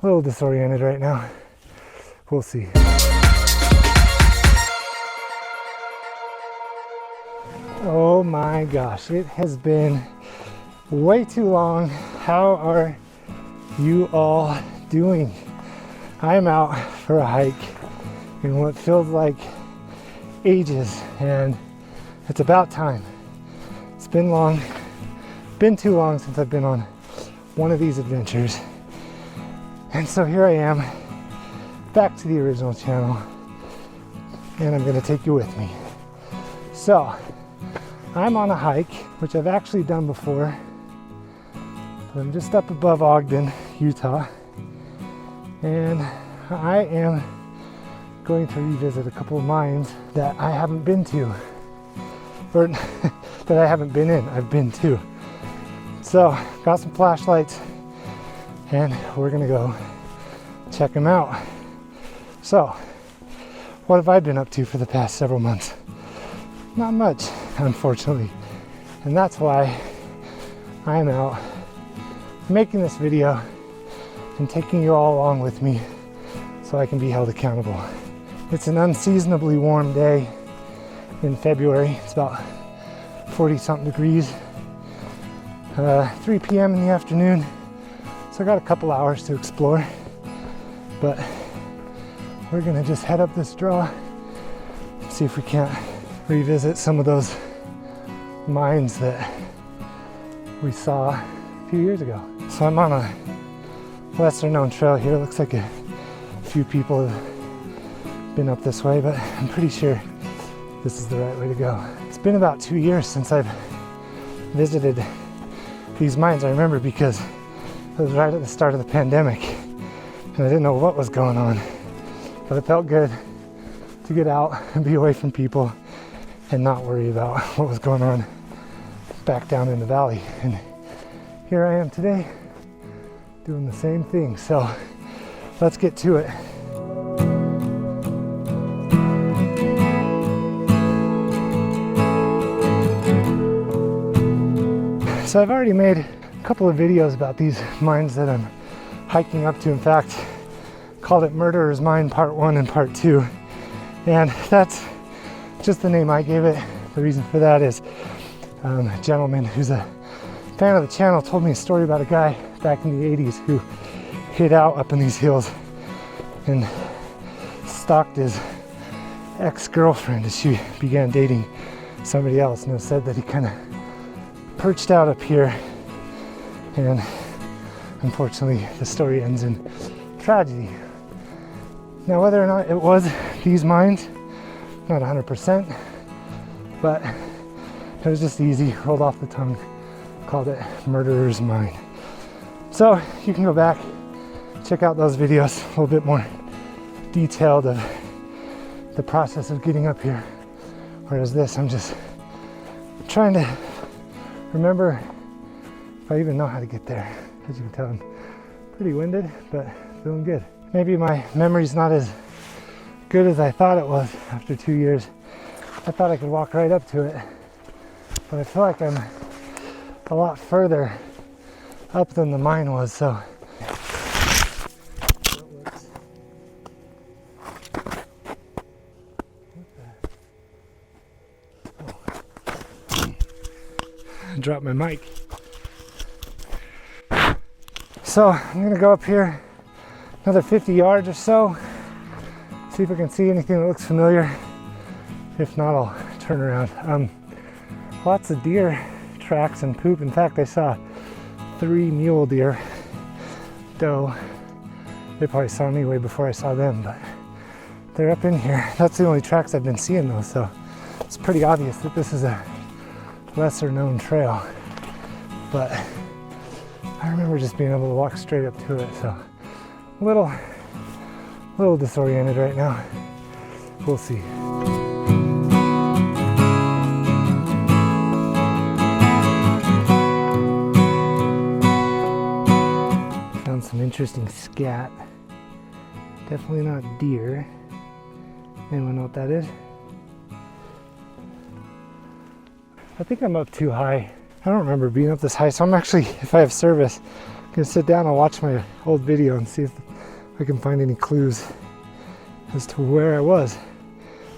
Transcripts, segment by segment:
A little disoriented right now. We'll see. Oh my gosh, it has been way too long. How are you all doing? I'm out for a hike in what feels like ages, and it's about time. It's been too long since I've been on one of these adventures. And so here I am, back to the original channel, and I'm gonna take you with me. So, I'm on a hike, which I've actually done before. I'm just up above Ogden, Utah, and I am going to revisit a couple of mines that I haven't been to, or that I haven't been in, I've been to. So, got some flashlights, and we're gonna go check them out. So, what have I been up to for the past several months? Not much, unfortunately. And that's why I'm out making this video and taking you all along with me so I can be held accountable. It's an unseasonably warm day in February. It's about 40 something degrees. 3 p.m. in the afternoon. So I got a couple hours to explore, but we're gonna just head up this draw, see if we can't revisit some of those mines that we saw a few years ago. So I'm on a lesser known trail here. Looks like a few people have been up this way, but I'm pretty sure this is the right way to go. It's been about 2 years since I've visited these mines. I remember because it was right at the start of the pandemic and I didn't know what was going on, but it felt good to get out and be away from people and not worry about what was going on back down in the valley. And here I am today doing the same thing. So let's get to it. So I've already made a couple of videos about these mines that I'm hiking up to. In fact, called it Murderer's Mine Part 1 and Part 2. And that's just the name I gave it. The reason for that is a gentleman who's a fan of the channel told me a story about a guy back in the 80s who hid out up in these hills and stalked his ex-girlfriend as she began dating somebody else, and it said that he kind of perched out up here, and unfortunately the story ends in tragedy. Now, whether or not it was these mines, not 100%, but it was just easy, rolled off the tongue, called it Murderer's Mine. So you can go back, check out those videos, a little bit more detailed of the process of getting up here. Whereas this, I'm just trying to remember if I even know how to get there. As you can tell, I'm pretty winded, but feeling good. Maybe my memory's not as good as I thought it was after 2 years. I thought I could walk right up to it, but I feel like I'm a lot further up than the mine was, so. I dropped my mic. So I'm gonna go up here another 50 yards or so, see if I can see anything that looks familiar. If not, I'll turn around. Lots of deer tracks and poop. In fact, I saw 3 mule deer, doe. They probably saw me way before I saw them, but they're up in here. That's the only tracks I've been seeing though, so it's pretty obvious that this is a lesser known trail. But I remember just being able to walk straight up to it, so a little disoriented right now. We'll see. Found some interesting scat. Definitely not deer. Anyone know what that is? I think I'm up too high. I don't remember being up this high, so I'm actually, if I have service, I'm gonna sit down and watch my old video and see if if I can find any clues as to where I was.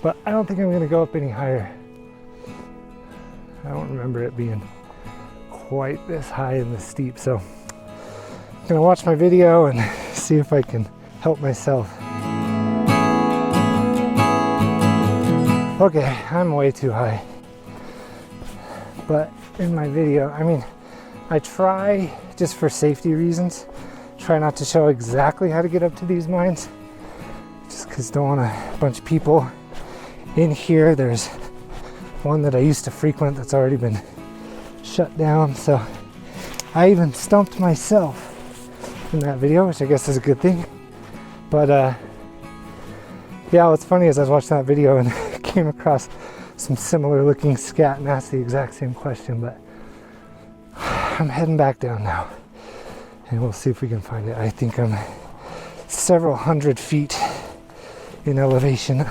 But I don't think I'm gonna go up any higher. I don't remember it being quite this high and this steep, so I'm gonna watch my video and see if I can help myself. Okay, I'm way too high. But in my video, I mean, I try, just for safety reasons, try not to show exactly how to get up to these mines, just because don't want a bunch of people in here. There's one that I used to frequent that's already been shut down, so I even stumped myself in that video, which I guess is a good thing. But yeah, what's funny is I was watching that video and came across some similar looking scat and asked the exact same question, but I'm heading back down now and we'll see if we can find it. I think I'm several hundred feet in elevation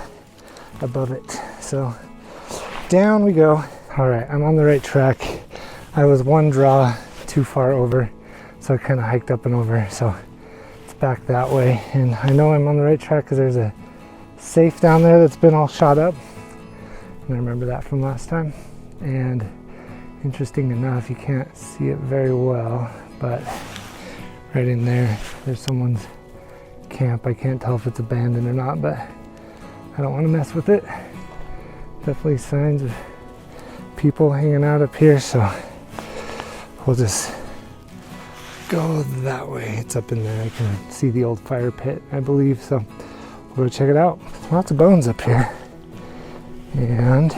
above it, so down we go. All right, I'm on the right track. I was one draw too far over, so I kind of hiked up and over, so it's back that way. And I know I'm on the right track because there's a safe down there that's been all shot up, and I remember that from last time. And interesting enough, you can't see it very well, but right in there, there's someone's camp. I can't tell if it's abandoned or not, but I don't want to mess with it. Definitely signs of people hanging out up here, so we'll just go that way. It's up in there. I can see the old fire pit, I believe, so we'll go check it out. Lots of bones up here. And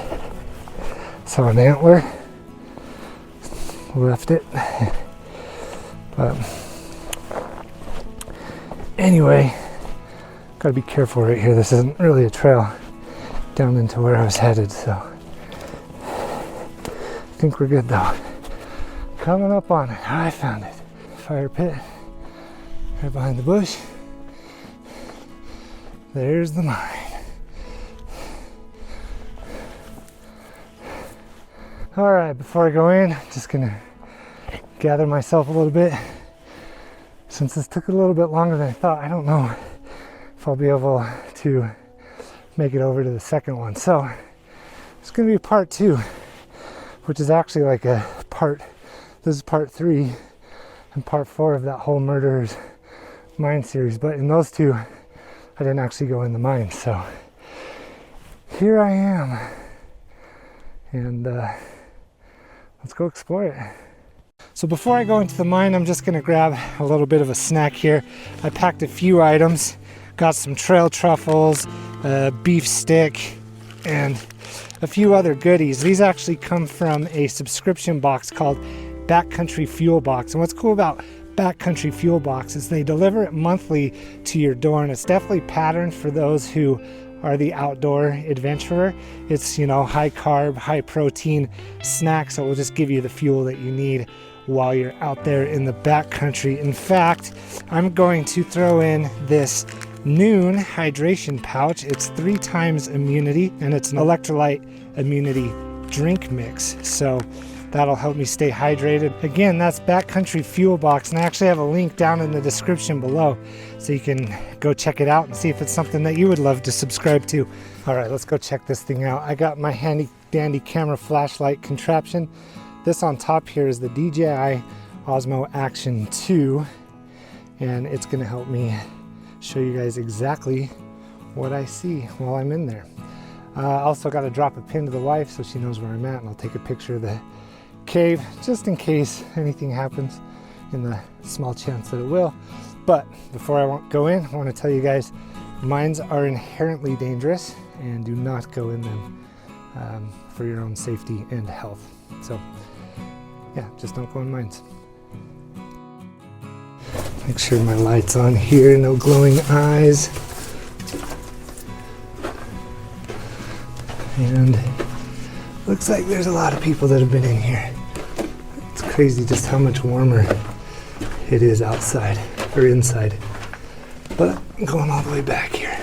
saw an antler. Left it. But anyway, gotta be careful right here. This isn't really a trail down into where I was headed, so I think we're good though. Coming up on it. I found it. Fire pit right behind the bush. There's the mine. All right, before I go in, just gonna gather myself a little bit. Since this took a little bit longer than I thought, I don't know if I'll be able to make it over to the second one. So it's gonna be part 2, which is actually like a part, this is part 3 and part 4 of that whole Murderers Mine series. But in those two, I didn't actually go in the mine. So here I am, and let's go explore it. So before I go into the mine, I'm just gonna grab a little bit of a snack here. I packed a few items, got some trail truffles, beef stick, and a few other goodies. These actually come from a subscription box called Backcountry Fuel Box. And what's cool about Backcountry Fuel Box is they deliver it monthly to your door, and it's definitely patterned for those who are the outdoor adventurer. It's, you know, high carb, high protein snacks that will just give you the fuel that you need while you're out there in the backcountry. In fact, I'm going to throw in this Noon hydration pouch. It's 3 times immunity, and it's an electrolyte immunity drink mix. So that'll help me stay hydrated. Again, that's Backcountry Fuel Box, and I actually have a link down in the description below, so you can go check it out and see if it's something that you would love to subscribe to. All right, let's go check this thing out. I got my handy dandy camera flashlight contraption. This on top here is the DJI Osmo Action 2, and it's gonna help me show you guys exactly what I see while I'm in there. Also got to drop a pin to the wife so she knows where I'm at, and I'll take a picture of the cave just in case anything happens, in the small chance that it will. But before I go in, I want to tell you guys, mines are inherently dangerous, and do not go in them for your own safety and health. So yeah, just don't go in mines. Make sure my light's on here, no glowing eyes. And looks like there's a lot of people that have been in here. It's crazy just how much warmer it is outside, or inside. But I'm going all the way back here.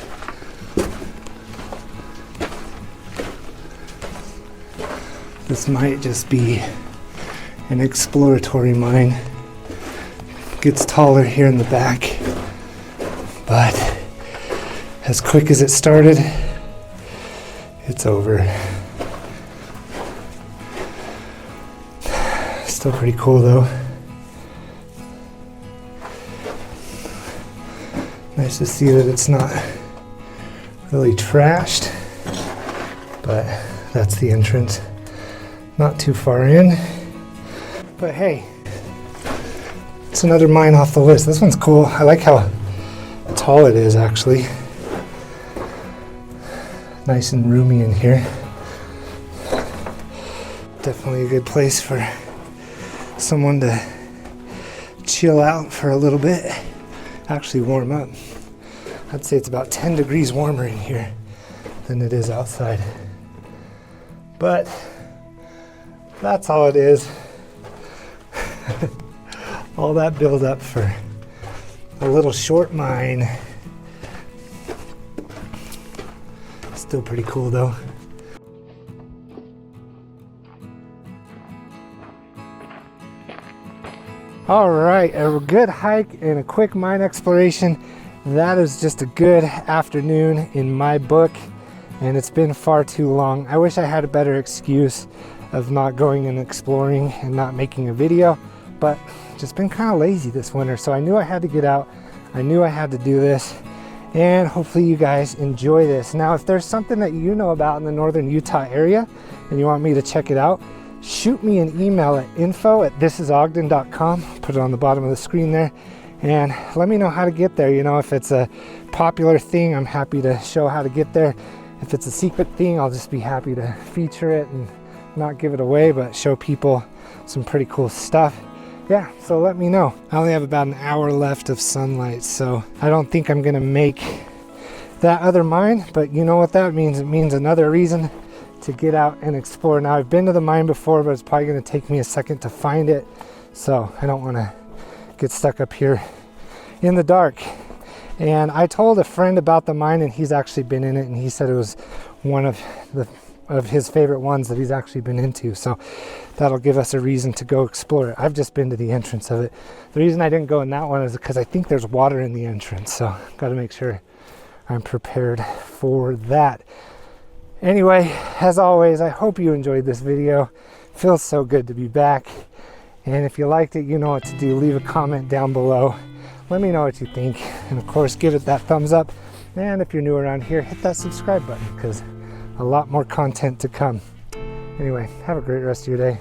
This might just be an exploratory mine. Gets taller here in the back, but as quick as it started, it's over. Still pretty cool though. Nice to see that it's not really trashed, but that's the entrance. Not too far in, but hey, it's another mine off the list. This one's cool. I like how tall it is actually. Nice and roomy in here. Definitely a good place for someone to chill out for a little bit. Actually warm up. I'd say it's about 10 degrees warmer in here than it is outside. But that's all it is. All that build up for a little short mine. Still pretty cool though. All right, a good hike and a quick mine exploration. That is just a good afternoon in my book, and it's been far too long. I wish I had a better excuse of not going and exploring and not making a video, but just been kind of lazy this winter. So I knew I had to get out. I knew I had to do this, and hopefully you guys enjoy this. Now, if there's something that you know about in the northern Utah area and you want me to check it out, shoot me an email at info@thisisogden.com. Put it on the bottom of the screen there, and let me know how to get there. You know, if it's a popular thing, I'm happy to show how to get there. If it's a secret thing, I'll just be happy to feature it and not give it away, but show people some pretty cool stuff. Yeah, so let me know. I only have about an hour left of sunlight, so I don't think I'm gonna make that other mine, but you know what that means? It means another reason to get out and explore. Now, I've been to the mine before, but it's probably going to take me a second to find it, so I don't want to get stuck up here in the dark. And I told a friend about the mine, and he's actually been in it, and he said it was one of his favorite ones that he's actually been into, so that'll give us a reason to go explore it. I've just been to the entrance of it. The reason I didn't go in that one is because I think there's water in the entrance, so got to make sure I'm prepared for that. Anyway, as always, I hope you enjoyed this video. Feels so good to be back. And if you liked it, you know what to do. Leave a comment down below. Let me know what you think. And of course, give it that thumbs up. And if you're new around here, hit that subscribe button, because a lot more content to come. Anyway, have a great rest of your day.